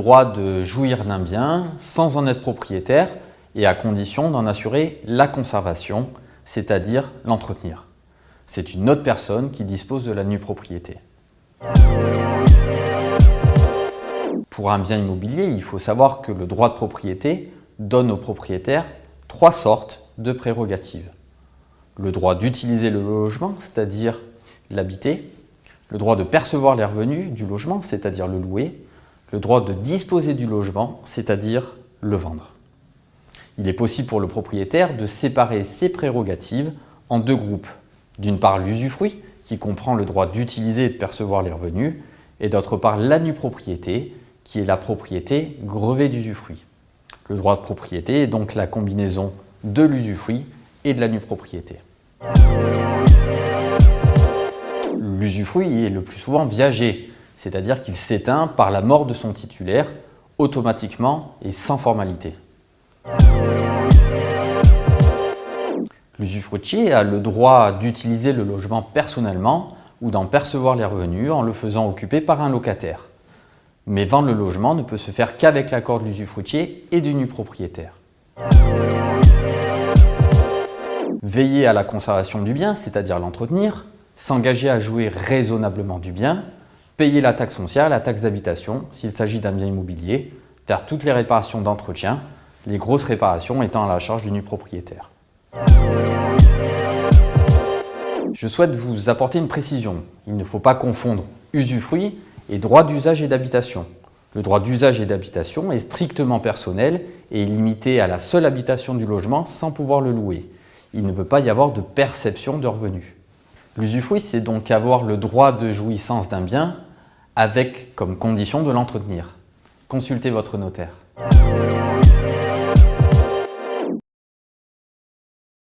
droit de jouir d'un bien sans en être propriétaire et à condition d'en assurer la conservation, c'est-à-dire l'entretenir. C'est une autre personne qui dispose de la nue propriété. Pour un bien immobilier, il faut savoir que le droit de propriété donne au propriétaire 3 sortes de prérogatives. Le droit d'utiliser le logement, c'est-à-dire l'habiter, le droit de percevoir les revenus du logement, c'est-à-dire le louer, le droit de disposer du logement, c'est-à-dire le vendre. Il est possible pour le propriétaire de séparer ses prérogatives en 2 groupes. D'une part, l'usufruit, qui comprend le droit d'utiliser et de percevoir les revenus, et d'autre part, la nue propriété, qui est la propriété grevée d'usufruit. Le droit de propriété est donc la combinaison de l'usufruit et de la nue propriété. L'usufruit est le plus souvent viager, c'est-à-dire qu'il s'éteint par la mort de son titulaire, automatiquement et sans formalité. L'usufruitier a le droit d'utiliser le logement personnellement ou d'en percevoir les revenus en le faisant occuper par un locataire. Mais vendre le logement ne peut se faire qu'avec l'accord de l'usufruitier et du nu propriétaire. Veiller à la conservation du bien, c'est-à-dire l'entretenir, s'engager à jouir raisonnablement du bien, payer la taxe foncière, la taxe d'habitation s'il s'agit d'un bien immobilier, faire toutes les réparations d'entretien, les grosses réparations étant à la charge du nu propriétaire. Je souhaite vous apporter une précision. Il ne faut pas confondre usufruit et droit d'usage et d'habitation. Le droit d'usage et d'habitation est strictement personnel et est limité à la seule habitation du logement sans pouvoir le louer. Il ne peut pas y avoir de perception de revenus. L'usufruit, c'est donc avoir le droit de jouissance d'un bien avec comme condition de l'entretenir. Consultez votre notaire.